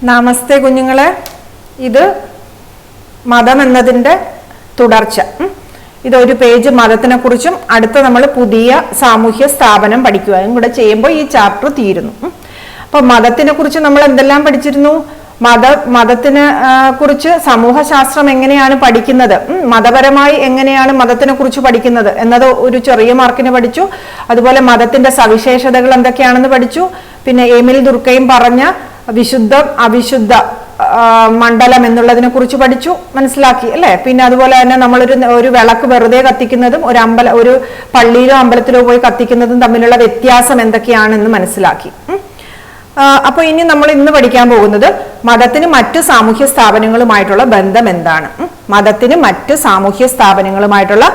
നമസ്തേ കുഞ്ഞുങ്ങളെ, ഇത് മതം എന്നതിൻ്റെ തുടർച്ച. ഇതൊരു പേജ് മതത്തിനെ കുറിച്ചും അടുത്ത നമ്മൾ പുതിയ സാമൂഹ്യ സ്ഥാപനം പഠിക്കുകയും കൂടെ ചെയ്യുമ്പോൾ ഈ ചാപ്റ്റർ തീരുന്നു. അപ്പൊ മതത്തിനെ കുറിച്ച് നമ്മൾ എന്തെല്ലാം പഠിച്ചിരുന്നു? മതത്തിനെ കുറിച്ച് സമൂഹശാസ്ത്രം എങ്ങനെയാണ് പഠിക്കുന്നത്, മതപരമായി എങ്ങനെയാണ് മതത്തിനെ കുറിച്ച് പഠിക്കുന്നത് എന്നത് ഒരു ചെറിയ മാർക്കിന് പഠിച്ചു. അതുപോലെ മതത്തിന്റെ സവിശേഷതകൾ എന്തൊക്കെയാണെന്ന് പഠിച്ചു. പിന്നെ എമിൽ ദുർക്കയും പറഞ്ഞ വിശുദ്ധം അവിശുദ്ധ മണ്ഡലം എന്നുള്ളതിനെ കുറിച്ച് പഠിച്ചു, മനസ്സിലാക്കി അല്ലെ. പിന്നെ അതുപോലെ തന്നെ നമ്മളൊരു വിളക്ക് വെറുതെ കത്തിക്കുന്നതും ഒരു പള്ളിയിലോ അമ്പലത്തിലോ പോയി കത്തിക്കുന്നതും തമ്മിലുള്ള വ്യത്യാസം എന്തൊക്കെയാണെന്ന് മനസ്സിലാക്കി. അപ്പൊ ഇനി നമ്മൾ ഇന്ന് പഠിക്കാൻ പോകുന്നത് മതത്തിന് മറ്റു സാമൂഹ്യ സ്ഥാപനങ്ങളുമായിട്ടുള്ള ബന്ധം എന്താണ്. മതത്തിന് മറ്റു സാമൂഹ്യ സ്ഥാപനങ്ങളുമായിട്ടുള്ള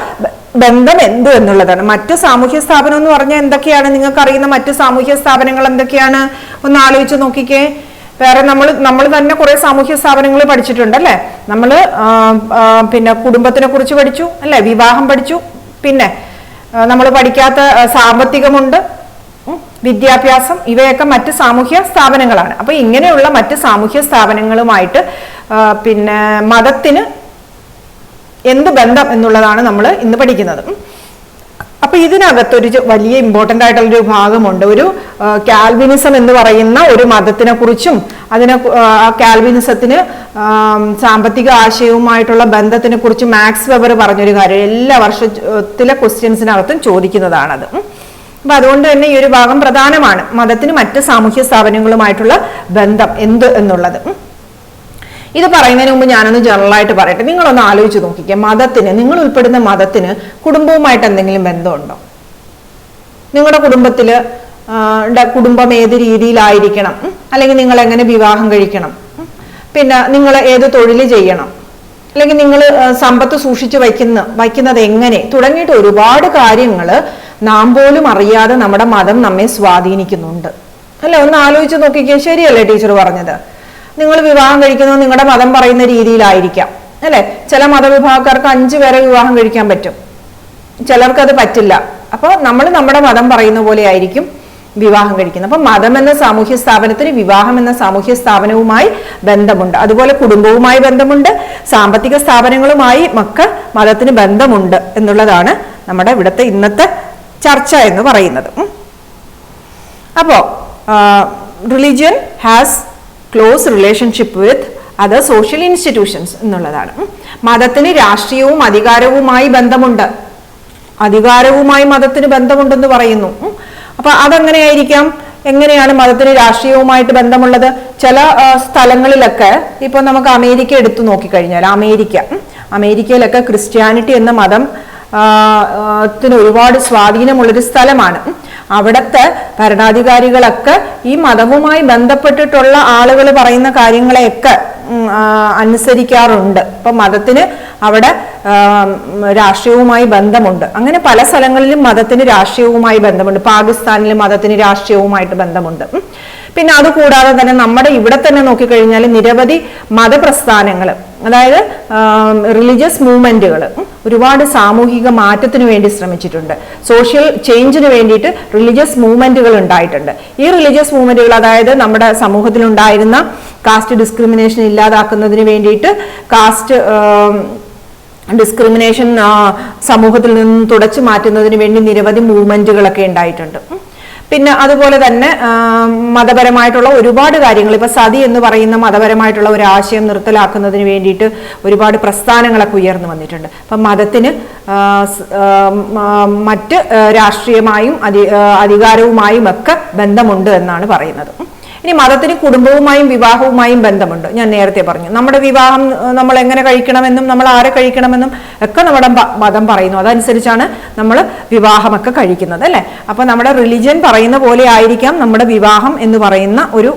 ബന്ധം എന്ത് എന്നുള്ളതാണ്. മറ്റു സാമൂഹ്യ സ്ഥാപനം എന്ന് പറഞ്ഞാൽ എന്തൊക്കെയാണ്? നിങ്ങൾക്ക് അറിയുന്ന മറ്റു സാമൂഹ്യ സ്ഥാപനങ്ങൾ എന്തൊക്കെയാണ്? ഒന്ന് ആലോചിച്ച് നോക്കിക്കേ. വേറെ നമ്മൾ തന്നെ കുറെ സാമൂഹ്യ സ്ഥാപനങ്ങൾ പഠിച്ചിട്ടുണ്ട് അല്ലെ. പിന്നെ കുടുംബത്തിനെ കുറിച്ച് പഠിച്ചു അല്ലെ, വിവാഹം പഠിച്ചു. പിന്നെ നമ്മൾ പഠിക്കാത്ത സാമ്പത്തികമുണ്ട്, വിദ്യാഭ്യാസം, ഇവയൊക്കെ മറ്റ് സാമൂഹ്യ സ്ഥാപനങ്ങളാണ്. അപ്പൊ ഇങ്ങനെയുള്ള മറ്റ് സാമൂഹ്യ സ്ഥാപനങ്ങളുമായിട്ട് പിന്നെ മതത്തിന് എന്ത് ബന്ധം എന്നുള്ളതാണ് നമ്മൾ ഇന്ന് പഠിക്കുന്നത്. അപ്പൊ ഇതിനകത്തൊരു വലിയ ഇമ്പോർട്ടൻ്റ് ആയിട്ടുള്ളൊരു ഭാഗമുണ്ട്. ഒരു കാൽവിനിസം എന്ന് പറയുന്ന ഒരു മതത്തിനെ കുറിച്ചും കാൽവിനിസത്തിന് സാമ്പത്തിക ആശയവുമായിട്ടുള്ള ബന്ധത്തിനെ കുറിച്ച് മാക്സ് വെബർ പറഞ്ഞൊരു കാര്യം എല്ലാ വർഷത്തിലെ ക്വസ്റ്റ്യൻസിനകത്തും ചോദിക്കുന്നതാണത്. അപ്പൊ അതുകൊണ്ട് തന്നെ ഈ ഒരു ഭാഗം പ്രധാനമാണ്. മതത്തിന് മറ്റ് സാമൂഹ്യ സ്ഥാപനങ്ങളുമായിട്ടുള്ള ബന്ധം എന്ത് എന്നുള്ളത്. ഇത് പറയുന്നതിന് മുമ്പ് ഞാനൊന്ന് ജനറലായിട്ട് പറയട്ടെ. നിങ്ങളൊന്ന് ആലോചിച്ച് നോക്കിക്കേ, നിങ്ങൾ ഉൾപ്പെടുന്ന മതത്തിന് കുടുംബവുമായിട്ട് എന്തെങ്കിലും ബന്ധമുണ്ടോ? നിങ്ങളുടെ കുടുംബം ഏത് രീതിയിലായിരിക്കണം, അല്ലെങ്കിൽ നിങ്ങൾ എങ്ങനെ വിവാഹം കഴിക്കണം, പിന്നെ നിങ്ങൾ ഏത് തൊഴിൽ ചെയ്യണം, അല്ലെങ്കിൽ നിങ്ങൾ സമ്പത്ത് സൂക്ഷിച്ചു വയ്ക്കുന്നത് എങ്ങനെ, തുടങ്ങിയിട്ട് ഒരുപാട് കാര്യങ്ങൾ നാം പോലും അറിയാതെ നമ്മുടെ മതം നമ്മെ സ്വാധീനിക്കുന്നുണ്ട് അല്ലെ. ഒന്ന് ആലോചിച്ച് നോക്കിക്കേ. ശരിയല്ലേ ടീച്ചർ പറഞ്ഞത്? നിങ്ങൾ വിവാഹം കഴിക്കുന്നത് നിങ്ങളുടെ മതം പറയുന്ന രീതിയിലായിരിക്കാം അല്ലെ. ചില മതവിഭാഗക്കാർക്ക് 5 പേരെ വിവാഹം കഴിക്കാൻ പറ്റും, ചിലർക്ക് അത് പറ്റില്ല. അപ്പോൾ നമ്മൾ നമ്മുടെ മതം പറയുന്ന പോലെ ആയിരിക്കും വിവാഹം കഴിക്കുന്നത്. അപ്പൊ മതം എന്ന സാമൂഹ്യ സ്ഥാപനത്തിന് വിവാഹം എന്ന സാമൂഹ്യ സ്ഥാപനവുമായി ബന്ധമുണ്ട്. അതുപോലെ കുടുംബവുമായി ബന്ധമുണ്ട്, സാമ്പത്തിക സ്ഥാപനങ്ങളുമായി ഒക്കെ മതത്തിന് ബന്ധമുണ്ട് എന്നുള്ളതാണ് നമ്മുടെ ഇവിടുത്തെ ഇന്നത്തെ ചർച്ച എന്ന് പറയുന്നത്. അപ്പോ religion has close relationship with other social institutions എന്നുള്ളതാണ്. മതത്തിന് രാഷ്ട്രീയവും അധികാരവുമായി ബന്ധമുണ്ട്. അധികാരവുമായി മതത്തിന് ബന്ധമുണ്ടെന്ന് പറയുന്നു. അപ്പൊ അതെങ്ങനെയായിരിക്കാം? എങ്ങനെയാണ് മതത്തിന് രാഷ്ട്രീയവുമായിട്ട് ബന്ധമുള്ളത്? ചില സ്ഥലങ്ങളിലൊക്കെ ഇപ്പൊ നമുക്ക് അമേരിക്ക എടുത്തു നോക്കിക്കഴിഞ്ഞാൽ അമേരിക്കയിലൊക്കെ ക്രിസ്ത്യാനിറ്റി എന്ന മതം ത്തിന് ഒരുപാട് സ്വാധീനമുള്ളൊരു സ്ഥലമാണ്. അവിടുത്തെ ഭരണാധികാരികളൊക്കെ ഈ മതവുമായി ബന്ധപ്പെട്ടിട്ടുള്ള ആളുകൾ പറയുന്ന കാര്യങ്ങളെയൊക്കെ അനുസരിക്കാറുണ്ട്. ഇപ്പൊ മതത്തിന് അവിടെ രാഷ്ട്രീയവുമായി ബന്ധമുണ്ട്. അങ്ങനെ പല സ്ഥലങ്ങളിലും മതത്തിന് രാഷ്ട്രീയവുമായി ബന്ധമുണ്ട്. പാകിസ്ഥാനിൽ മതത്തിന് രാഷ്ട്രീയവുമായിട്ട് ബന്ധമുണ്ട്. പിന്നെ അതുകൂടാതെ തന്നെ നമ്മുടെ ഇവിടെ തന്നെ നോക്കിക്കഴിഞ്ഞാൽ നിരവധി മതപ്രസ്ഥാനങ്ങൾ, അതായത് റിലീജിയസ് മൂവ്മെന്റുകൾ ഒരുപാട് സാമൂഹിക മാറ്റത്തിന് വേണ്ടി ശ്രമിച്ചിട്ടുണ്ട്. സോഷ്യൽ ചേഞ്ചിന് വേണ്ടിയിട്ട് റിലീജിയസ് മൂവ്മെന്റുകൾ ഉണ്ടായിട്ടുണ്ട്. ഈ റിലീജിയസ് മൂവ്മെന്റുകൾ അതായത് നമ്മുടെ സമൂഹത്തിലുണ്ടായിരുന്ന കാസ്റ്റ് ഡിസ്ക്രിമിനേഷൻ ഇല്ലാതാക്കുന്നതിന് വേണ്ടിയിട്ട്, കാസ്റ്റ് ഡിസ്ക്രിമിനേഷൻ സമൂഹത്തിൽ നിന്നും തുടച്ചു മാറ്റുന്നതിന് വേണ്ടി നിരവധി മൂവ്മെന്റുകളൊക്കെ ഉണ്ടായിട്ടുണ്ട്. പിന്നെ അതുപോലെ തന്നെ മതപരമായിട്ടുള്ള ഒരുപാട് കാര്യങ്ങൾ, ഇപ്പൊ സതി എന്ന് പറയുന്ന മതപരമായിട്ടുള്ള ഒരു ആശയം നിർത്തലാക്കുന്നതിന് വേണ്ടിയിട്ട് ഒരുപാട് പ്രസ്ഥാനങ്ങളൊക്കെ ഉയർന്നു വന്നിട്ടുണ്ട്. അപ്പം മതത്തിന് മറ്റ് രാഷ്ട്രീയമായും അധികാരവുമായും ഒക്കെ ബന്ധമുണ്ട് എന്നാണ് പറയുന്നത്. ഇനി മതത്തിന് കുടുംബവുമായും വിവാഹവുമായും ബന്ധമുണ്ട്. ഞാൻ നേരത്തെ പറഞ്ഞു, നമ്മുടെ വിവാഹം നമ്മൾ എങ്ങനെ കഴിക്കണമെന്നും നമ്മൾ ആരെ കഴിക്കണമെന്നും ഒക്കെ നമ്മുടെ മതം പറയുന്നു. അതനുസരിച്ചാണ് നമ്മൾ വിവാഹമൊക്കെ കഴിക്കുന്നത് അല്ലെ. അപ്പൊ നമ്മുടെ റിലിജിയൻ പറയുന്ന പോലെ ആയിരിക്കാം നമ്മുടെ വിവാഹം എന്ന് പറയുന്ന ഒരു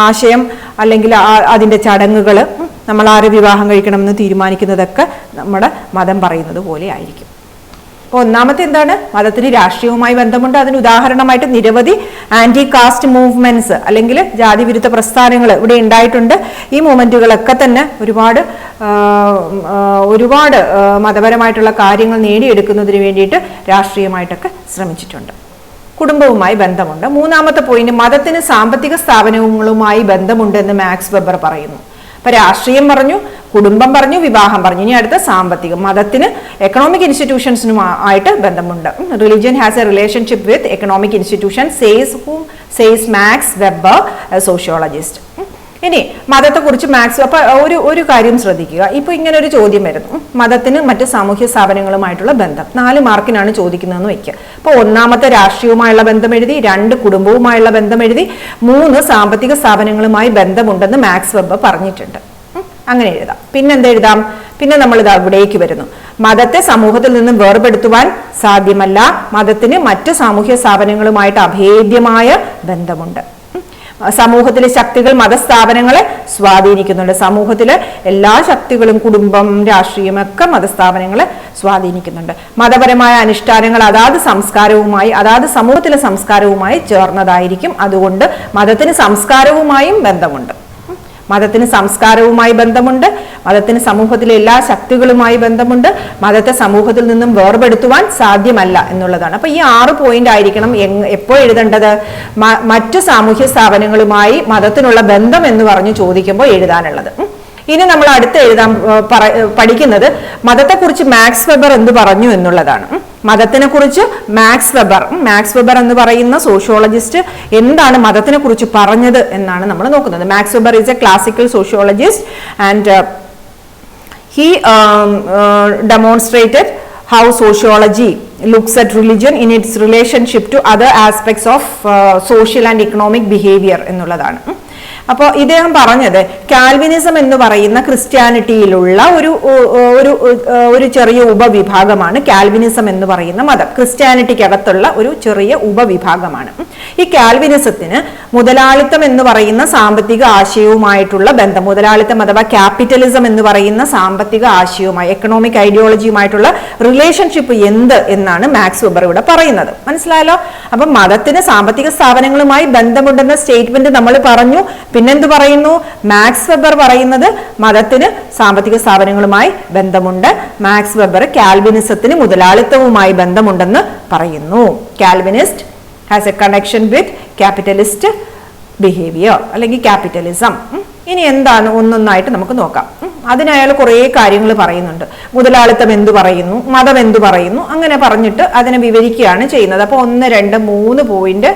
ആശയം, അല്ലെങ്കിൽ അതിന്റെ ചടങ്ങുകൾ, നമ്മൾ ആരെ വിവാഹം കഴിക്കണമെന്ന് തീരുമാനിക്കുന്നതൊക്കെ നമ്മുടെ മതം പറയുന്നത് പോലെ ആയിരിക്കും. അപ്പോൾ ഒന്നാമത്തെ എന്താണ്? മതത്തിന് രാഷ്ട്രീയവുമായി ബന്ധമുണ്ട്. അതിന് ഉദാഹരണമായിട്ട് നിരവധി ആന്റി കാസ്റ്റ് മൂവ്മെന്റ്സ് അല്ലെങ്കിൽ ജാതി വിരുദ്ധ പ്രസ്ഥാനങ്ങൾ ഇവിടെ ഉണ്ടായിട്ടുണ്ട്. ഈ മൂവ്മെന്റുകളൊക്കെ തന്നെ ഒരുപാട് മതപരമായിട്ടുള്ള കാര്യങ്ങൾ നേടിയെടുക്കുന്നതിന് വേണ്ടിയിട്ട് രാഷ്ട്രീയമായിട്ടൊക്കെ ശ്രമിച്ചിട്ടുണ്ട്. കുടുംബവുമായി ബന്ധമുണ്ട്. മൂന്നാമത്തെ പോയിന്റ് മതത്തിന് സാമ്പത്തിക സ്ഥാപനങ്ങളുമായി ബന്ധമുണ്ട് എന്ന് മാക്സ് വെബർ പറയുന്നു. അപ്പൊ രാഷ്ട്രീയം പറഞ്ഞു, കുടുംബം പറഞ്ഞു, വിവാഹം പറഞ്ഞു. ഇനി അടുത്ത സാമ്പത്തികം. മതത്തിന് എക്കണോമിക് ഇൻസ്റ്റിറ്റ്യൂഷൻസുമായിട്ട് ബന്ധമുണ്ട്. Religion has a relationship with economic institution says Max Weber, sociologist. ഇനി മതത്തെക്കുറിച്ച് മാക്സ്, അപ്പൊ ഒരു കാര്യം ശ്രദ്ധിക്കുക. ഇപ്പൊ ഇങ്ങനെ ഒരു ചോദ്യം വരുന്നു, മതത്തിന് മറ്റ് സാമൂഹ്യ സ്ഥാപനങ്ങളുമായിട്ടുള്ള ബന്ധം 4 മാർക്കിനാണ് ചോദിക്കുന്നതെന്ന് വെക്കുക. അപ്പൊ ഒന്നാമത്തെ രാഷ്ട്രീയവുമായുള്ള ബന്ധം എഴുതി, 2 കുടുംബവുമായുള്ള ബന്ധം എഴുതി, 3 സാമ്പത്തിക സ്ഥാപനങ്ങളുമായി ബന്ധമുണ്ടെന്ന് മാക്സ് വെബർ പറഞ്ഞിട്ടുണ്ട്. അങ്ങനെ എഴുതാം. പിന്നെ എന്തെഴുതാം? പിന്നെ നമ്മൾ ഇത് അവിടേക്ക് വരുന്നു. മതത്തെ സമൂഹത്തിൽ നിന്നും വേർപെടുത്തുവാൻ സാധ്യമല്ല. മതത്തിന് മറ്റ് സാമൂഹ്യ സ്ഥാപനങ്ങളുമായിട്ട് അഭേദ്യമായ ബന്ധമുണ്ട്. സമൂഹത്തിലെ ശക്തികൾ മതസ്ഥാപനങ്ങളെ സ്വാധീനിക്കുന്നുണ്ട്. സമൂഹത്തിലെ എല്ലാ ശക്തികളും, കുടുംബം, രാഷ്ട്രീയം ഒക്കെ മതസ്ഥാപനങ്ങളെ സ്വാധീനിക്കുന്നുണ്ട്. മതപരമായ അനുഷ്ഠാനങ്ങൾ അതാത് സംസ്കാരവുമായി, അതാത് സമൂഹത്തിലെ സംസ്കാരവുമായി ചേർന്നതായിരിക്കും. അതുകൊണ്ട് മതത്തിന് സംസ്കാരവുമായും ബന്ധമുണ്ട്. മതത്തിന് സംസ്കാരവുമായി ബന്ധമുണ്ട്. മതത്തിന് സമൂഹത്തിലെ എല്ലാ ശക്തികളുമായി ബന്ധമുണ്ട്. മതത്തെ സമൂഹത്തിൽ നിന്നും വേർപെടുത്തുവാൻ സാധ്യമല്ല എന്നുള്ളതാണ്. അപ്പൊ ഈ 6 പോയിന്റ് ആയിരിക്കണം എപ്പോൾ എഴുതേണ്ടത്? മറ്റു സാമൂഹ്യ സ്ഥാപനങ്ങളുമായി മതത്തിനുള്ള ബന്ധം എന്ന് പറഞ്ഞു ചോദിക്കുമ്പോൾ എഴുതാനുള്ളത്. ഇനി നമ്മൾ അടുത്ത് പഠിക്കുന്നത് മതത്തെക്കുറിച്ച് മാക്സ് വെബർ എന്ത് പറഞ്ഞു എന്നുള്ളതാണ്. മതത്തിനെ കുറിച്ച് മാക്സ് വെബർ എന്ന് പറയുന്ന സോഷ്യോളജിസ്റ്റ് എന്താണ് മതത്തിനെ കുറിച്ച് പറഞ്ഞത് എന്നാണ് നമ്മൾ നോക്കുന്നത്. Max Weber is a classical sociologist and he demonstrated how sociology looks at religion in its relationship to other aspects of social and economic behavior എന്നുള്ളതാണ്. അപ്പോൾ ഇദ്ദേഹം പറഞ്ഞത് കാൽവിനിസം എന്ന് പറയുന്ന ക്രിസ്ത്യാനിറ്റിയിലുള്ള ഒരു ചെറിയ ഉപവിഭാഗമാണ് കാൽവിനിസം എന്ന് പറയുന്ന മതം. ക്രിസ്ത്യാനിറ്റിക്കകത്തുള്ള ഒരു ചെറിയ ഉപവിഭാഗമാണ്. ഈ കാൽവിനിസത്തിന് മുതലാളിത്തം എന്ന് പറയുന്ന സാമ്പത്തിക ആശയവുമായിട്ടുള്ള ബന്ധം, മുതലാളിത്തം അഥവാ ക്യാപിറ്റലിസം എന്ന് പറയുന്ന സാമ്പത്തിക ആശയവുമായി, എക്കണോമിക് ഐഡിയോളജിയുമായിട്ടുള്ള റിലേഷൻഷിപ്പ് എന്ത് എന്നാണ് മാക്സ് വെബർ ഇവിടെ പറയുന്നത്. മനസ്സിലായല്ലോ? അപ്പൊ മതത്തിന് സാമ്പത്തിക സ്ഥാപനങ്ങളുമായി ബന്ധമുണ്ടെന്ന സ്റ്റേറ്റ്മെന്റ് നമ്മൾ പറഞ്ഞു. പിന്നെന്ത് പറയുന്നു? മാക്സ് വെബർ പറയുന്നത് മതത്തിന് സാമ്പത്തിക സ്ഥാപനങ്ങളുമായി ബന്ധമുണ്ട്. മാക്സ് വെബർ കാൽവിനിസത്തിന് മുതലാളിത്തവുമായി ബന്ധമുണ്ടെന്ന് പറയുന്നു. Calvinist has A connection with capitalist behaviour അല്ലെങ്കിൽ ക്യാപിറ്റലിസം. ഇനി എന്താണ് ഒന്നൊന്നായിട്ട് നമുക്ക് നോക്കാം. അതിനയാൾ കുറേ കാര്യങ്ങൾ പറയുന്നുണ്ട്. മുതലാളിത്തം എന്തു പറയുന്നു, മതം എന്തു പറയുന്നു, അങ്ങനെ പറഞ്ഞിട്ട് അതിനെ വിവരിക്കുകയാണ് ചെയ്യുന്നത്. അപ്പോൾ 1, 2, 3 പോയിന്റ്,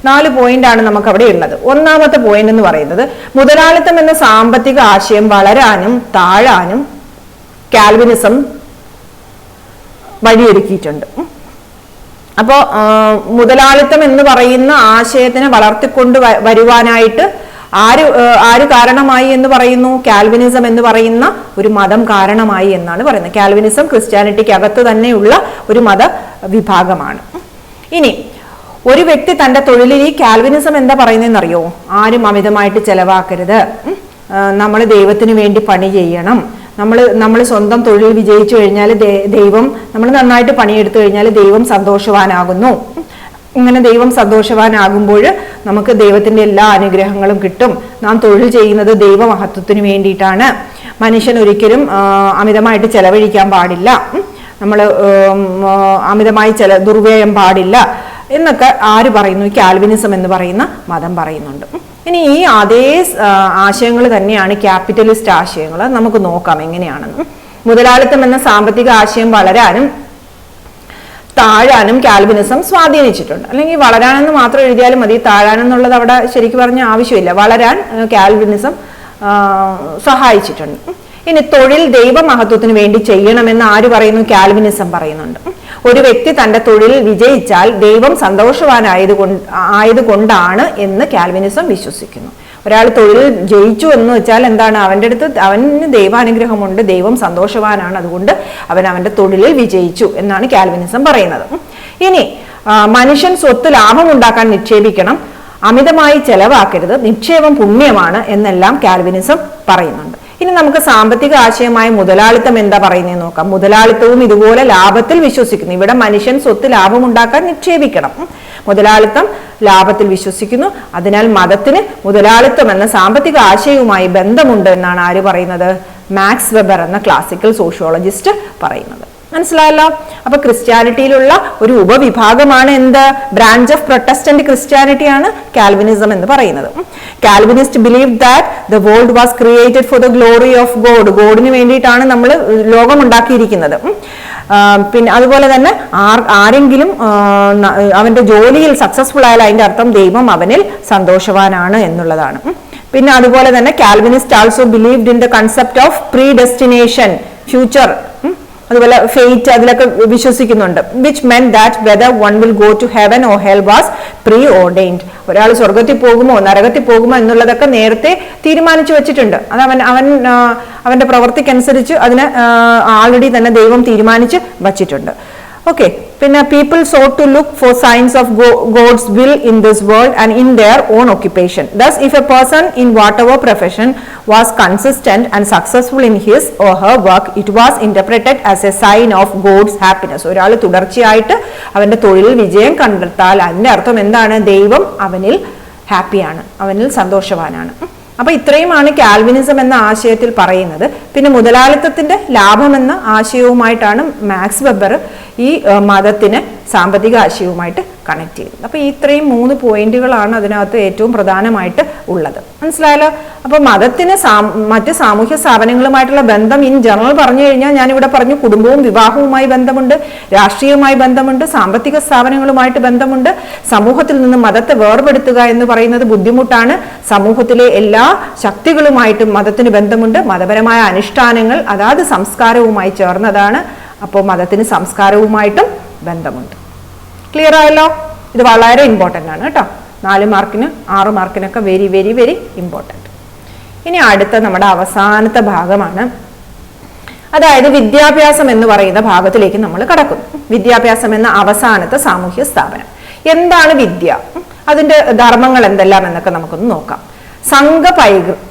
4 പോയിന്റ് ആണ് നമുക്ക് അവിടെ ഉള്ളത്. ഒന്നാമത്തെ പോയിന്റ് എന്ന് പറയുന്നത് മുതലാളിത്തം എന്ന സാമ്പത്തിക ആശയം വളരാനും താഴാനും കാൽവിനിസം വഴിയൊരുക്കിയിട്ടുണ്ട്. അപ്പോൾ മുതലാളിത്തം എന്ന് പറയുന്ന ആശയത്തിനെ വളർത്തിക്കൊണ്ട് വരുവാനായിട്ട് ആര് കാരണമായി എന്ന് പറയുന്നു? കാൽവിനിസം എന്ന് പറയുന്ന ഒരു മതം കാരണമായി എന്നാണ് പറയുന്നത്. കാൽവിനിസം ക്രിസ്ത്യാനിറ്റിക്ക് അകത്ത് തന്നെയുള്ള ഒരു മത വിഭാഗമാണ്. ഇനി ഒരു വ്യക്തി തന്റെ തൊഴിലിൽ ഈ കാൽവിനിസം എന്താ പറയുന്നതെന്ന് അറിയോ? ആരും അമിതമായിട്ട് ചെലവാക്കരുത്, നമ്മൾ ദൈവത്തിന് വേണ്ടി പണി ചെയ്യണം, നമ്മൾ സ്വന്തം തൊഴിൽ വിജയിച്ചു കഴിഞ്ഞാൽ ദൈവം, നമ്മൾ നന്നായിട്ട് പണിയെടുത്തു കഴിഞ്ഞാൽ ദൈവം സന്തോഷവാനാകുന്നു. ഇങ്ങനെ ദൈവം സന്തോഷവാനാകുമ്പോൾ നമുക്ക് ദൈവത്തിന്റെ എല്ലാ അനുഗ്രഹങ്ങളും കിട്ടും. നാം തൊഴിൽ ചെയ്യുന്നത് ദൈവമഹത്വത്തിന് വേണ്ടിയിട്ടാണ്. മനുഷ്യൻ ഒരിക്കലും അമിതമായിട്ട് ചെലവഴിക്കാൻ പാടില്ല, നമ്മൾ അമിതമായി ദുർവ്യയം പാടില്ല എന്നൊക്കെ ആര് പറയുന്നു? കാൽവിനിസം എന്ന് പറയുന്ന മതം പറയുന്നുണ്ട്. ഇനി ഈ അതേ ആശയങ്ങൾ തന്നെയാണ് ക്യാപിറ്റലിസ്റ്റ് ആശയങ്ങൾ. നമുക്ക് നോക്കാം എങ്ങനെയാണെന്ന്. മുതലാളിത്തം എന്ന സാമ്പത്തിക ആശയം വളരാനും താഴാനും കാൽവിനിസം സ്വാധീനിച്ചിട്ടുണ്ട്. അല്ലെങ്കിൽ വളരാനെന്ന് മാത്രം എഴുതിയാലും മതി, താഴാനെന്നുള്ളത് അവിടെ ശരിക്കും പറഞ്ഞ ആവശ്യമില്ല. വളരാൻ കാൽവിനിസം സഹായിച്ചിട്ടുണ്ട്. ഇനി തൊഴിൽ ദൈവമഹത്വത്തിന് വേണ്ടി ചെയ്യണമെന്ന് ആര് പറയുന്നു? കാൽവിനിസം പറയുന്നുണ്ട്. ഒരു വ്യക്തി തന്റെ തൊഴിൽ വിജയിച്ചാൽ ദൈവം സന്തോഷവാനായതുകൊണ്ടാണ് എന്ന് കാൽവിനിസം വിശ്വസിക്കുന്നു. ഒരാൾ തൊഴിൽ ജയിച്ചു എന്ന് വെച്ചാൽ എന്താണ്? അവന് ദൈവാനുഗ്രഹമുണ്ട്, ദൈവം സന്തോഷവാനാണ്, അതുകൊണ്ട് അവന്റെ തൊഴിലിൽ വിജയിച്ചു എന്നാണ് കാൽവിനിസം പറയുന്നത്. ഇനി മനുഷ്യൻ സ്വത്ത് ലാഭമുണ്ടാക്കാൻ നിക്ഷേപിക്കണം, അമിതമായി ചെലവാക്കരുത്, നിക്ഷേപം പുണ്യമാണ് എന്നെല്ലാം കാൽവിനിസം പറയുന്നുണ്ട്. ഇനി നമുക്ക് സാമ്പത്തിക ആശയമായ മുതലാളിത്തം എന്താ പറയുന്നത് നോക്കാം. മുതലാളിത്തവും ഇതുപോലെ ലാഭത്തിൽ വിശ്വസിക്കുന്നു. ഇവിടെ മനുഷ്യൻ സ്വത്ത് ലാഭമുണ്ടാക്കാൻ നിക്ഷേപിക്കണം, മുതലാളിത്തം ലാഭത്തിൽ വിശ്വസിക്കുന്നു. അതിനാൽ മതത്തിന് മുതലാളിത്തം എന്ന സാമ്പത്തിക ആശയവുമായി ബന്ധമുണ്ട് എന്നാണ് ആര് പറയുന്നത്? മാക്സ് വെബർ എന്ന ക്ലാസിക്കൽ സോഷ്യോളജിസ്റ്റ് പറയുന്നത്. മനസ്സിലായല്ലോ. അപ്പൊ ക്രിസ്ത്യാനിറ്റിയിലുള്ള ഒരു ഉപവിഭാഗമാണ് എന്ത്? ബ്രാഞ്ച് ഓഫ് പ്രൊട്ടസ്റ്റന്റ് ക്രിസ്ത്യാനിറ്റി ആണ് കാൽവിനിസം എന്ന് പറയുന്നത്. Calvinist believe that the world was created for the glory of God. ഗോഡിന് വേണ്ടിയിട്ടാണ് നമ്മൾ ലോകം ഉണ്ടാക്കിയിരിക്കുന്നത്. പിന്നെ അതുപോലെ തന്നെ ആരെങ്കിലും അവന്റെ ജോലിയിൽ സക്സസ്ഫുൾ ആയാൽ അതിന്റെ അർത്ഥം ദൈവം അവനിൽ സന്തോഷവാനാണ് എന്നുള്ളതാണ്. പിന്നെ അതുപോലെ തന്നെ Calvinist also believed in the concept of predestination, future, അതുപോലെ ഫെയ്റ്റ്, അതിലൊക്കെ വിശ്വസിക്കുന്നുണ്ട്. Which men that whether one will go to heaven or hell was preordained. ഒരാൾ സ്വർഗത്തിൽ പോകുമോ നരകത്തിൽ പോകുമോ എന്നുള്ളതൊക്കെ നേരത്തെ തീരുമാനിച്ചു വെച്ചിട്ടുണ്ട്. അത് അവന്റെ പ്രവൃത്തിക്കനുസരിച്ച് അതിനെ ആൾറെഡി തന്നെ ദൈവം തീരുമാനിച്ച് വച്ചിട്ടുണ്ട്. ഓക്കെ. പിന്നെ people sought to look for signs of God's will in this world and in their own occupation. Thus, if a person in whatever profession was consistent and successful in his or her work, it was interpreted as a sign of God's happiness. ഒരാൾ തുടർച്ചയായിട്ട് അവന്റെ തൊഴിലിൽ വിജയം കണ്ടെത്താൽ അതിന്റെ അർത്ഥം എന്താണ്? ദൈവം അവനിൽ ഹാപ്പിയാണ്, അവനിൽ സന്തോഷവാനാണ്. അപ്പൊ ഇത്രയുമാണ് കാൽവിനിസം എന്ന ആശയത്തിൽ പറയുന്നത്. പിന്നെ മുതലാളിത്തത്തിന്റെ ലാഭം എന്ന ആശയവുമായിട്ടാണ് മാക്സ് വെബർ ഈ മതത്തിന് സാമ്പത്തിക ആശയവുമായിട്ട് കണക്ട് ചെയ്യുന്നത്. അപ്പൊ ഇത്രയും 3 പോയിന്റുകളാണ് അതിനകത്ത് ഏറ്റവും പ്രധാനമായിട്ട് ഉള്ളത്. മനസ്സിലായല്ലോ. അപ്പൊ മതത്തിന് മറ്റ് സാമൂഹ്യ സ്ഥാപനങ്ങളുമായിട്ടുള്ള ബന്ധം ഇൻ ജനറൽ പറഞ്ഞു കഴിഞ്ഞാൽ ഞാനിവിടെ പറഞ്ഞു കുടുംബവും വിവാഹവുമായി ബന്ധമുണ്ട്, രാഷ്ട്രീയവുമായി ബന്ധമുണ്ട്, സാമ്പത്തിക സ്ഥാപനങ്ങളുമായിട്ട് ബന്ധമുണ്ട്. സമൂഹത്തിൽ നിന്ന് മതത്തെ വേർപെടുത്തുക എന്ന് പറയുന്നത് ബുദ്ധിമുട്ടാണ്. സമൂഹത്തിലെ എല്ലാ ശക്തികളുമായിട്ടും മതത്തിന് ബന്ധമുണ്ട്. മതപരമായ അനുഷ്ഠാനങ്ങൾ അതാത് സംസ്കാരവുമായി ചേർന്നതാണ്. അപ്പോൾ മതത്തിന് സംസ്കാരവുമായിട്ടും ബന്ധമുണ്ട്. ക്ലിയർ ആയല്ലോ. ഇത് വളരെ ഇമ്പോർട്ടൻ്റ് ആണ് കേട്ടോ. 4 മാർക്കിന് 6 മാർക്കിനൊക്കെ വെരി വെരി വെരി ഇമ്പോർട്ടൻ്റ്. ഇനി അടുത്ത നമ്മുടെ അവസാനത്തെ ഭാഗമാണ്, അതായത് വിദ്യാഭ്യാസം എന്ന് പറയുന്ന ഭാഗത്തിലേക്ക് നമ്മൾ കടക്കുന്നു. വിദ്യാഭ്യാസം എന്ന അവസാനത്തെ സാമൂഹ്യ സ്ഥാപനം. എന്താണ് വിദ്യ, അതിന്റെ ധർമ്മങ്ങൾ എന്തെല്ലാം എന്നൊക്കെ നമുക്കൊന്ന് നോക്കാം. സംഘ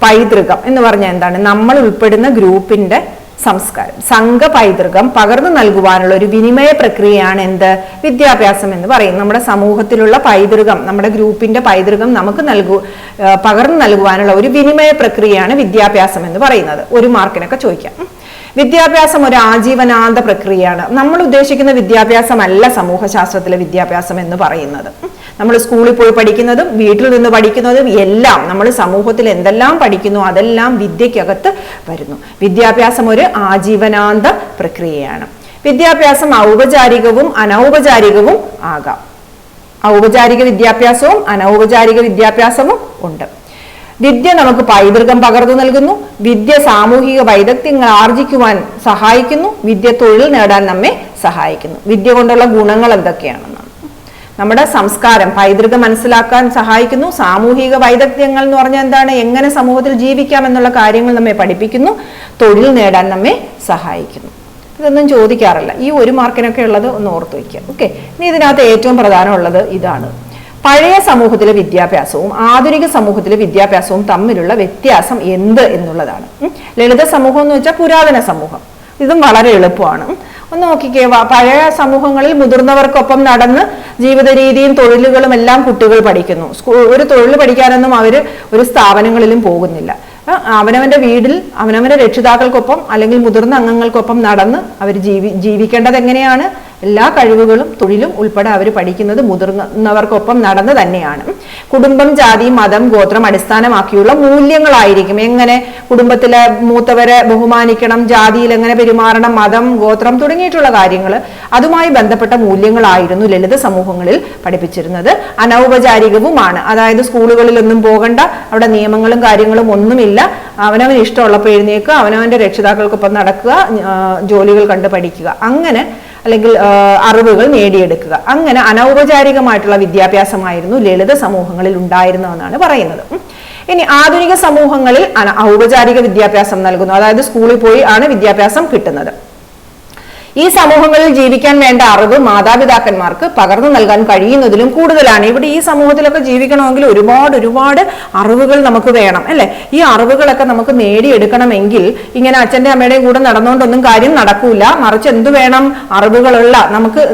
പൈതൃകം എന്ന് പറഞ്ഞാൽ എന്താണ്? നമ്മൾ ഉൾപ്പെടുന്ന ഗ്രൂപ്പിന്റെ സംസ്കാരം, സംഘ പൈതൃകം പകർന്നു നൽകുവാനുള്ള ഒരു വിനിമയ പ്രക്രിയയാണ് എന്ത്? വിദ്യാഭ്യാസം എന്ന് പറയും. നമ്മുടെ സമൂഹത്തിലുള്ള പൈതൃകം, നമ്മുടെ ഗ്രൂപ്പിന്റെ പൈതൃകം നമുക്ക് പകർന്നു നൽകുവാനുള്ള ഒരു വിനിമയ പ്രക്രിയയാണ് വിദ്യാഭ്യാസം എന്ന് പറയുന്നത്. 1 മാർക്കിനൊക്കെ ചോദിക്കാം. വിദ്യാഭ്യാസം ഒരു ആജീവനാന്ത പ്രക്രിയയാണ്. നമ്മൾ ഉദ്ദേശിക്കുന്ന വിദ്യാഭ്യാസമല്ല സമൂഹശാസ്ത്രത്തിലെ വിദ്യാഭ്യാസം എന്ന് പറയുന്നത്. നമ്മൾ സ്കൂളിൽ പോയി പഠിക്കുന്നതും വീട്ടിൽ നിന്ന് പഠിക്കുന്നതും എല്ലാം നമ്മൾ സമൂഹത്തിൽ എന്തെല്ലാം പഠിക്കുന്നു അതെല്ലാം വിദ്യക്കകത്ത് വരുന്നു. വിദ്യാഭ്യാസം ഒരു ആജീവനാന്ത പ്രക്രിയയാണ്. വിദ്യാഭ്യാസം ഔപചാരികവും അനൗപചാരികവും ആകാം. ഔപചാരിക വിദ്യാഭ്യാസവും അനൗപചാരിക വിദ്യാഭ്യാസവും ഉണ്ട്. വിദ്യ നമുക്ക് പൈതൃകം പകർന്നു നൽകുന്നു. വിദ്യ സാമൂഹിക വൈദഗ്ധ്യങ്ങൾ ആർജിക്കുവാൻ സഹായിക്കുന്നു. വിദ്യ തൊഴിൽ നേടാൻ നമ്മെ സഹായിക്കുന്നു. വിദ്യ കൊണ്ടുള്ള ഗുണങ്ങൾ എന്തൊക്കെയാണെന്നാണ്? നമ്മുടെ സംസ്കാരം, പൈതൃകം മനസ്സിലാക്കാൻ സഹായിക്കുന്നു. സാമൂഹിക വൈദഗ്ധ്യങ്ങൾ എന്ന് പറഞ്ഞാൽ എന്താണ്? എങ്ങനെ സമൂഹത്തിൽ ജീവിക്കാം എന്നുള്ള കാര്യങ്ങൾ നമ്മെ പഠിപ്പിക്കുന്നു. തൊഴിൽ നേടാൻ നമ്മെ സഹായിക്കുന്നു. ഇതൊന്നും ചോദിക്കാറില്ല. ഈ 1 മാർക്കിനൊക്കെ ഉള്ളത് ഒന്ന് ഓർത്തു വയ്ക്കുക. ഓക്കെ. ഇനി ഇതിനകത്ത് ഏറ്റവും പ്രധാനമുള്ളത് ഇതാണ്. പഴയ സമൂഹത്തിലെ വിദ്യാഭ്യാസവും ആധുനിക സമൂഹത്തിലെ വിദ്യാഭ്യാസവും തമ്മിലുള്ള വ്യത്യാസം എന്ത് എന്നുള്ളതാണ്. ലളിത സമൂഹം എന്ന് വെച്ചാൽ പുരാതന സമൂഹം. ഇതും വളരെ എളുപ്പമാണ്. ഒന്ന് നോക്കിക്കേ. പഴയ സമൂഹങ്ങളിൽ മുതിർന്നവർക്കൊപ്പം നടന്ന് ജീവിത രീതിയും തൊഴിലുകളും എല്ലാം കുട്ടികൾ പഠിക്കുന്നു. ഒരു തൊഴിൽ പഠിക്കാനൊന്നും അവര് ഒരു സ്ഥാപനങ്ങളിലും പോകുന്നില്ല. അവനവന്റെ വീട്ടിൽ അവനവന്റെ രക്ഷിതാക്കൾക്കൊപ്പം അല്ലെങ്കിൽ മുതിർന്ന അംഗങ്ങൾക്കൊപ്പം നടന്ന് അവർ ജീവിക്കേണ്ടത് എങ്ങനെയാണ്? എല്ലാ കഴിവുകളും തൊഴിലും ഉൾപ്പെടെ അവർ പഠിക്കുന്നത് മുതിർന്നവർക്കൊപ്പം നടന്ന് തന്നെയാണ്. കുടുംബം, ജാതി, മതം, ഗോത്രം അടിസ്ഥാനമാക്കിയുള്ള മൂല്യങ്ങളായിരിക്കും. എങ്ങനെ കുടുംബത്തിലെ മൂത്തവരെ ബഹുമാനിക്കണം, ജാതിയിൽ എങ്ങനെ പെരുമാറണം, മതം, ഗോത്രം തുടങ്ങിയിട്ടുള്ള കാര്യങ്ങൾ, അതുമായി ബന്ധപ്പെട്ട മൂല്യങ്ങളായിരുന്നു ലളിത സമൂഹങ്ങളിൽ പഠിപ്പിച്ചിരുന്നത്. അനൗപചാരികവുമാണ്. അതായത് സ്കൂളുകളിലൊന്നും പോകണ്ട, അവിടെ നിയമങ്ങളും കാര്യങ്ങളും ഒന്നുമില്ല. അവനവന് ഇഷ്ടമുള്ളപ്പോൾ എഴുന്നേൽക്കുക, അവനവന്റെ രക്ഷിതാക്കൾക്കൊപ്പം നടക്കുക, ജോലികൾ കണ്ട് പഠിക്കുക, അങ്ങനെ അല്ലെങ്കിൽ അറിവുകൾ നേടിയെടുക്കുക. അങ്ങനെ അനൗപചാരികമായിട്ടുള്ള വിദ്യാഭ്യാസമായിരുന്നു ലളിത സമൂഹങ്ങളിൽ ഉണ്ടായിരുന്നതെന്നാണ് പറയുന്നത്. ഇനി ആധുനിക സമൂഹങ്ങളിൽ ഔപചാരിക വിദ്യാഭ്യാസം നൽകുന്നു. അതായത് സ്കൂളിൽ പോയി ആണ് വിദ്യാഭ്യാസം കിട്ടുന്നത്. ഈ സമൂഹങ്ങളിൽ ജീവിക്കാൻ വേണ്ട അറിവ് മാതാപിതാക്കന്മാർക്ക് പകർന്നു നൽകാൻ കഴിയുന്നതിലും കൂടുതലാണ്. ഇവിടെ ഈ സമൂഹത്തിലൊക്കെ ജീവിക്കണമെങ്കിൽ ഒരുപാട് അറിവുകൾ നമുക്ക് വേണം, അല്ലെ? ഈ അറിവുകളൊക്കെ നമുക്ക് നേടിയെടുക്കണമെങ്കിൽ ഇങ്ങനെ അച്ഛൻ്റെ അമ്മയുടെയും കൂടെ നടന്നുകൊണ്ടൊന്നും കാര്യം നടക്കൂല. മറിച്ച് എന്ത് വേണം? അറിവുകളുള്ള,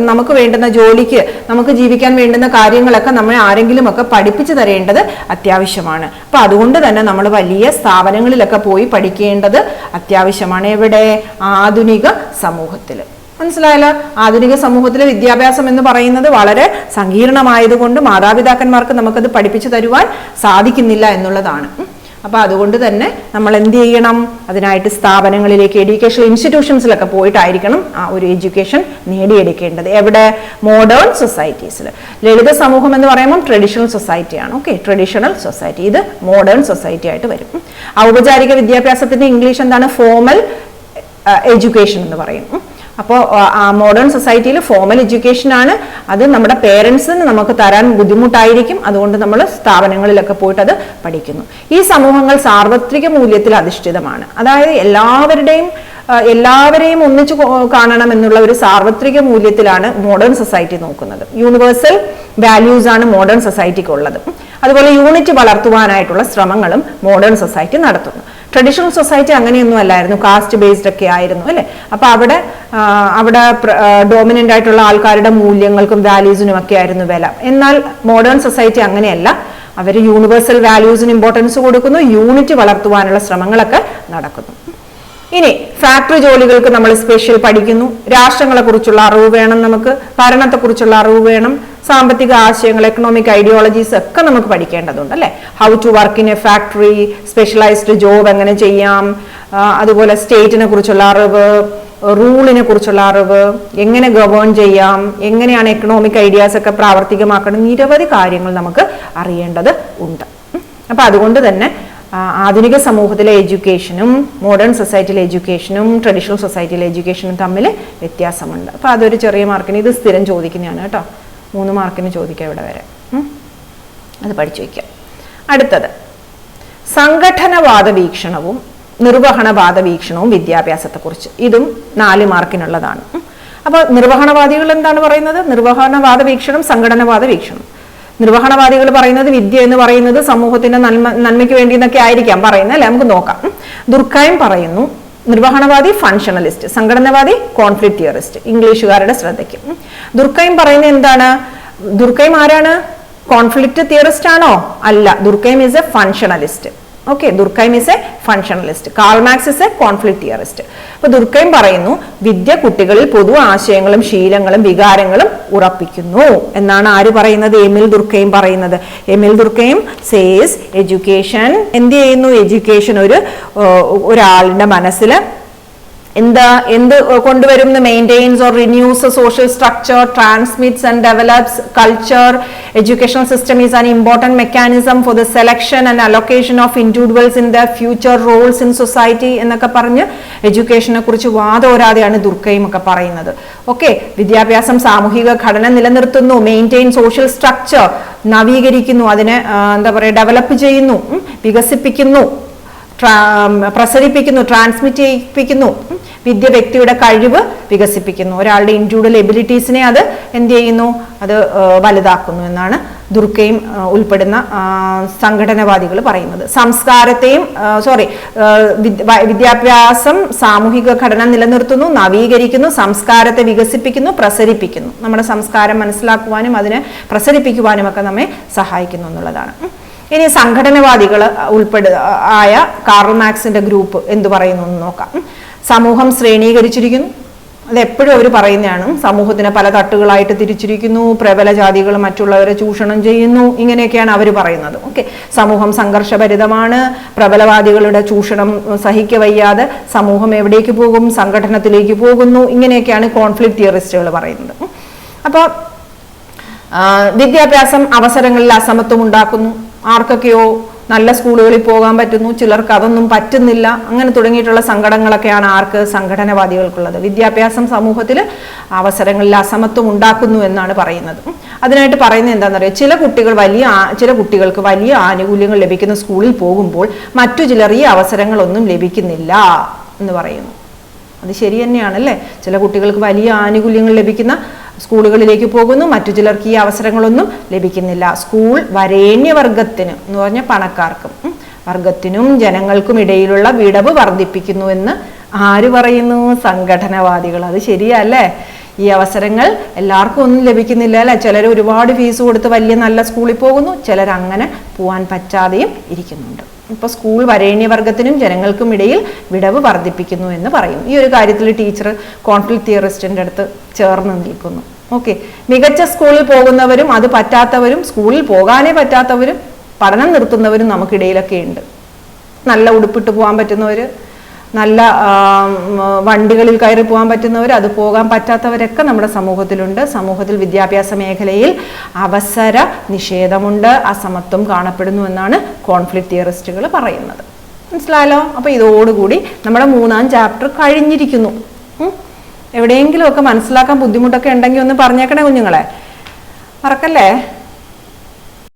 നമുക്ക് വേണ്ടുന്ന ജോലിക്ക്, നമുക്ക് ജീവിക്കാൻ വേണ്ടുന്ന കാര്യങ്ങളൊക്കെ നമ്മളെ ആരെങ്കിലും ഒക്കെ പഠിപ്പിച്ചു തരേണ്ടത് അത്യാവശ്യമാണ്. അപ്പൊ അതുകൊണ്ട് തന്നെ നമ്മൾ വലിയ സ്ഥാപനങ്ങളിലൊക്കെ പോയി പഠിക്കേണ്ടത് അത്യാവശ്യമാണ്. എവിടെ? ആധുനിക സമൂഹത്തിൽ. മനസ്സിലായല്ലോ? ആധുനിക സമൂഹത്തിലെ വിദ്യാഭ്യാസം എന്ന് പറയുന്നത് വളരെ സങ്കീർണമായതുകൊണ്ട് മാതാപിതാക്കന്മാർക്ക് നമുക്കത് പഠിപ്പിച്ചു തരുവാൻ സാധിക്കുന്നില്ല എന്നുള്ളതാണ്. അപ്പൊ അതുകൊണ്ട് തന്നെ നമ്മൾ എന്ത് ചെയ്യണം? അതിനായിട്ട് സ്ഥാപനങ്ങളിലേക്ക്, എഡ്യൂക്കേഷണൽ ഇൻസ്റ്റിറ്റ്യൂഷൻസിലൊക്കെ പോയിട്ടായിരിക്കണം ആ ഒരു എഡ്യൂക്കേഷൻ നേടിയെടുക്കേണ്ടത്. എവിടെ? മോഡേൺ സൊസൈറ്റീസിൽ. ലളിത സമൂഹം എന്ന് പറയുമ്പോൾ ട്രഡീഷണൽ സൊസൈറ്റിയാണ്. Okay, traditional society. ഇത് മോഡേൺ സൊസൈറ്റി ആയിട്ട് വരും. ഔപചാരിക വിദ്യാഭ്യാസത്തിന്റെ ഇംഗ്ലീഷ് എന്താണ്? ഫോർമൽ എഡ്യൂക്കേഷൻ എന്ന് പറയും. അപ്പോൾ മോഡേൺ സൊസൈറ്റിയിൽ ഫോർമൽ എഡ്യൂക്കേഷൻ ആണ്. അത് നമ്മുടെ പേരൻസിന് നമുക്ക് തരാൻ ബുദ്ധിമുട്ടായിരിക്കും. അതുകൊണ്ട് നമ്മൾ സ്ഥാപനങ്ങളിലൊക്കെ പോയിട്ട് അത് പഠിക്കുന്നു. ഈ സമൂഹങ്ങൾ സാർവത്രിക മൂല്യത്തിൽ അധിഷ്ഠിതമാണ്. അതായത് എല്ലാവരെയും ഒന്നിച്ചു കാണണം എന്നുള്ള ഒരു സാർവത്രിക മൂല്യത്തിലാണ് മോഡേൺ സൊസൈറ്റി നോക്കുന്നത്. യൂണിവേഴ്സൽ വാല്യൂസ് ആണ് മോഡേൺ സൊസൈറ്റിക്ക് ഉള്ളത്. അതുപോലെ യൂണിറ്റ് വളർത്തുവാനായിട്ടുള്ള ശ്രമങ്ങളും മോഡേൺ സൊസൈറ്റി നടത്തുന്നു. ട്രഡീഷണൽ സൊസൈറ്റി അങ്ങനെയൊന്നും അല്ലായിരുന്നു, കാസ്റ്റ് ബേസ്ഡ് ഒക്കെ ആയിരുന്നു, അല്ലെ? അപ്പൊ അവിടെ ഡോമിനന്റ് ആയിട്ടുള്ള ആൾക്കാരുടെ മൂല്യങ്ങൾക്കും വാല്യൂസിനും ഒക്കെ ആയിരുന്നു വില. എന്നാൽ മോഡേൺ സൊസൈറ്റി അങ്ങനെയല്ല. അവർ യൂണിവേഴ്സൽ വാല്യൂസിന് ഇമ്പോർട്ടൻസ് കൊടുക്കുന്നു, യൂണിറ്റ് വളർത്തുവാനുള്ള ശ്രമങ്ങളൊക്കെ നടക്കുന്നു. ഇനി ഫാക്ടറി ജോലികൾക്ക് നമ്മൾ സ്പെഷ്യൽ പഠിക്കുന്നു. രാഷ്ട്രങ്ങളെ കുറിച്ചുള്ള അറിവ് വേണം നമുക്ക്, ഭരണത്തെക്കുറിച്ചുള്ള അറിവ് വേണം, സാമ്പത്തിക ആശയങ്ങൾ, എക്കണോമിക് ഐഡിയോളജീസ് ഒക്കെ നമുക്ക് പഠിക്കേണ്ടതുണ്ട്, അല്ലെ? How to work in a factory, specialised job എങ്ങനെ ചെയ്യാം, അതുപോലെ സ്റ്റേറ്റിനെ കുറിച്ചുള്ള അറിവ്, റൂളിനെ കുറിച്ചുള്ള അറിവ്, എങ്ങനെ ഗവേൺ ചെയ്യാം, എങ്ങനെയാണ് എക്കണോമിക് ഐഡിയാസ് ഒക്കെ പ്രാവർത്തികമാക്കണം, നിരവധി കാര്യങ്ങൾ നമുക്ക് അറിയേണ്ടത് ഉണ്ട്. അപ്പൊ അതുകൊണ്ട് തന്നെ ആധുനിക സമൂഹത്തിലെ എഡ്യൂക്കേഷനും മോഡേൺ സൊസൈറ്റിയിലെ എഡ്യൂക്കേഷനും ട്രഡീഷണൽ സൊസൈറ്റിയിലെ എഡ്യൂക്കേഷനും തമ്മിൽ വ്യത്യാസമുണ്ട്. അപ്പൊ അതൊരു ചെറിയ മാർക്കിന്, ഇത് സ്ഥിരം ചോദിക്കുന്നതാണ് കേട്ടോ, 3 മാർക്കിന് ചോദിക്കാം ഇവിടെ വരെ. അത് പഠിച്ചു വയ്ക്കാം. അടുത്തത് സംഘടനവാദ വീക്ഷണവും നിർവഹണവാദ വീക്ഷണവും വിദ്യാഭ്യാസത്തെക്കുറിച്ച്. ഇതും 4 മാർക്കിനുള്ളതാണ്. അപ്പൊ നിർവഹണവാദികൾ എന്താണ് പറയുന്നത്? നിർവഹണവാദ വീക്ഷണം, സംഘടനവാദ വീക്ഷണം. നിർവഹണവാദികൾ പറയുന്നത് വിദ്യ എന്ന് പറയുന്നത് സമൂഹത്തിന്റെ നന്മയ്ക്ക് വേണ്ടി എന്നൊക്കെ ആയിരിക്കാം പറയുന്നത്, അല്ലെ? നമുക്ക് നോക്കാം. ദുർക്കൈം പറയുന്നു നിർവഹണവാദി ഫങ്ഷണലിസ്റ്റ്, സംഘടനവാദി കോൺഫ്ലിക്ട് തിയറിസ്റ്റ്. ഇംഗ്ലീഷുകാരുടെ ശ്രദ്ധയ്ക്ക്. ദുർക്കൈം പറയുന്നത് എന്താണ്? ദുർക്കൈം ആരാണ്? കോൺഫ്ലിക്ട് തിയറിസ്റ്റ് ആണോ? അല്ല, Durkheim is a functionalist. Okay, Durkheim is a functionalist. Karl Marx is a conflict theorist. അപ്പൊ ദുർക്കൈം പറയുന്നു വിദ്യ കുട്ടികളിൽ പൊതു ആശയങ്ങളും ശീലങ്ങളും വികാരങ്ങളും ഉറപ്പിക്കുന്നു എന്നാണ് ആര് പറയുന്നത്? എമിൽ ദുർക്കൈം പറയുന്നത്. എമിൽ ദുർക്കൈം സേസ് എഡ്യൂക്കേഷൻ എന്ത് ചെയ്യുന്നു? എഡ്യൂക്കേഷൻ ഒരാളുടെ മനസ്സിൽ എന്ത് കൊണ്ടുവരും? Maintains or റിന്യൂസ് social structure, transmits and develops culture. Educational system is an important mechanism for the selection and allocation of individuals in the future Rolls in society എന്നൊക്കെ പറഞ്ഞ് എഡ്യൂക്കേഷനെ കുറിച്ച് വാദോരാതെയാണ് ദുർക്കൈം ഒക്കെ പറയുന്നത്. ഓക്കെ, വിദ്യാഭ്യാസം സാമൂഹിക ഘടന നിലനിർത്തുന്നു, മെയിൻറ്റെയിൻ സോഷ്യൽ സ്ട്രക്ചർ, നവീകരിക്കുന്നു, അതിനെ എന്താ പറയുക, ഡെവലപ്പ് ചെയ്യുന്നു, വികസിപ്പിക്കുന്നു, പ്രസരിപ്പിക്കുന്നു, ട്രാൻസ്മിറ്റ് ചെയ്യിപ്പിക്കുന്നു. വിദ്യ വ്യക്തിയുടെ കഴിവ് വികസിപ്പിക്കുന്നു, ഒരാളുടെ ഇൻഡിവിജ്വൽ എബിലിറ്റീസിനെ അത് എന്ത് ചെയ്യുന്നു? അത് വലുതാക്കുന്നു എന്നാണ് ദുർക്കൈം ഉൾപ്പെടുന്ന സംഘടനവാദികൾ പറയുന്നത്. സംസ്കാരത്തെയും വിദ്യാഭ്യാസം സാമൂഹിക ഘടന നിലനിർത്തുന്നു, നവീകരിക്കുന്നു, സംസ്കാരത്തെ വികസിപ്പിക്കുന്നു, പ്രസരിപ്പിക്കുന്നു. നമ്മുടെ സംസ്കാരം മനസ്സിലാക്കുവാനും അതിനെ പ്രസരിപ്പിക്കുവാനും ഒക്കെ നമ്മെ സഹായിക്കുന്നു എന്നുള്ളതാണ്. ഇനി സംഘടനവാദികൾ ആയ കാർൾ മാർക്സിന്റെ ഗ്രൂപ്പ് എന്ത് പറയുന്നു എന്ന് നോക്കാം. സമൂഹം ശ്രേണീകരിച്ചിരിക്കുന്നു. അത് എപ്പോഴും അവർ പറയുന്നതാണ്. സമൂഹത്തിനെ പല തട്ടുകളായിട്ട് തിരിച്ചിരിക്കുന്നു, പ്രബല ജാതികൾ മറ്റുള്ളവരെ ചൂഷണം ചെയ്യുന്നു, ഇങ്ങനെയൊക്കെയാണ് അവർ പറയുന്നത്. ഓക്കെ, സമൂഹം സംഘർഷഭരിതമാണ്, പ്രബലവാദികളുടെ ചൂഷണം സഹിക്കവയ്യാതെ സമൂഹം എവിടേക്ക് പോകും? സംഘടനത്തിലേക്ക് പോകുന്നു. ഇങ്ങനെയൊക്കെയാണ് കോൺഫ്ലിക്ട് തിയറിസ്റ്റുകൾ പറയുന്നത്. അപ്പോൾ വിദ്യാഭ്യാസം അവസരങ്ങളിൽ അസമത്വം ഉണ്ടാക്കുന്നു. ആർക്കൊക്കെയോ നല്ല സ്കൂളുകളിൽ പോകാൻ പറ്റുന്നു, ചിലർക്ക് അതൊന്നും പറ്റുന്നില്ല. അങ്ങനെ തുടങ്ങിയിട്ടുള്ള സങ്കടങ്ങളൊക്കെയാണ് ആർക്ക്? സംഘടനവാദികൾക്കുള്ളത്. വിദ്യാഭ്യാസം സമൂഹത്തിൽ അവസരങ്ങളിൽ അസമത്വം ഉണ്ടാക്കുന്നു എന്നാണ് പറയുന്നത്. അതിനായിട്ട് പറയുന്നത് എന്താണെന്നറിയാം? ചില കുട്ടികൾക്ക് വലിയ ആനുകൂല്യങ്ങൾ ലഭിക്കുന്ന സ്കൂളിൽ പോകുമ്പോൾ മറ്റു ചിലർ ഈ അവസരങ്ങളൊന്നും ലഭിക്കുന്നില്ല എന്ന് പറയുന്നു. അത് ശരി തന്നെയാണല്ലേ? ചില കുട്ടികൾക്ക് വലിയ ആനുകൂല്യങ്ങൾ ലഭിക്കുന്ന സ്കൂളുകളിലേക്ക് പോകുന്നു, മറ്റു ചിലർക്ക് ഈ അവസരങ്ങളൊന്നും ലഭിക്കുന്നില്ല. സ്കൂൾ വരേണ്യവർഗത്തിന് എന്ന് പറഞ്ഞ പണക്കാർക്കും വർഗത്തിനും ജനങ്ങൾക്കും ഇടയിലുള്ള വിടവ് വർദ്ധിപ്പിക്കുന്നു എന്ന് ആര് പറയുന്നു? സംഘടനവാദികൾ. അത് ശരിയല്ലേ? ഈ അവസരങ്ങൾ എല്ലാവർക്കും ഒന്നും ലഭിക്കുന്നില്ല അല്ലെ? ചിലർ ഒരുപാട് ഫീസ് കൊടുത്ത് വലിയ നല്ല സ്കൂളിൽ പോകുന്നു, ചിലർ അങ്ങനെ പോവാൻ പറ്റാതെയും ഇരിക്കുന്നുണ്ട്. ഇപ്പോൾ സ്കൂൾ വരേണ്യവർഗത്തിനും ജനങ്ങൾക്കും ഇടയിൽ വിടവ് വർദ്ധിപ്പിക്കുന്നു എന്ന് പറയും. ഈ ഒരു കാര്യത്തിൽ ടീച്ചർ കോൺഫ്ലിക്റ്റ് തിയറിസ്റ്റിന്റെ അടുത്ത് ചേർന്ന് നിൽക്കുന്നു. ഓക്കെ, മികച്ച സ്കൂളിൽ പോകുന്നവരും അത് പറ്റാത്തവരും, സ്കൂളിൽ പോകാനേ പറ്റാത്തവരും, പഠനം നിർത്തുന്നവരും നമുക്കിടയിലൊക്കെ ഉണ്ട്. നല്ല ഉടുപ്പിട്ട് പോകാൻ പറ്റുന്നവർ, നല്ല വണ്ടികളിൽ കയറി പോകാൻ പറ്റുന്നവർ, അത് പോകാൻ പറ്റാത്തവരൊക്കെ നമ്മുടെ സമൂഹത്തിലുണ്ട്. സമൂഹത്തിൽ വിദ്യാഭ്യാസ മേഖലയിൽ അവസര നിഷേധമുണ്ട്, അസമത്വം കാണപ്പെടുന്നു എന്നാണ് കോൺഫ്ലിക്റ്റ് തിയറിസ്റ്റുകൾ പറയുന്നത്. മനസ്സിലായല്ലോ? അപ്പൊ ഇതോടുകൂടി നമ്മുടെ 3-ാം ചാപ്റ്റർ കഴിഞ്ഞിരിക്കുന്നു. എവിടെയെങ്കിലും ഒക്കെ മനസ്സിലാക്കാൻ ബുദ്ധിമുട്ടൊക്കെ ഉണ്ടെങ്കിൽ ഒന്ന് പറഞ്ഞേക്കണേ കുഞ്ഞുങ്ങളെ, മറക്കല്ലേ.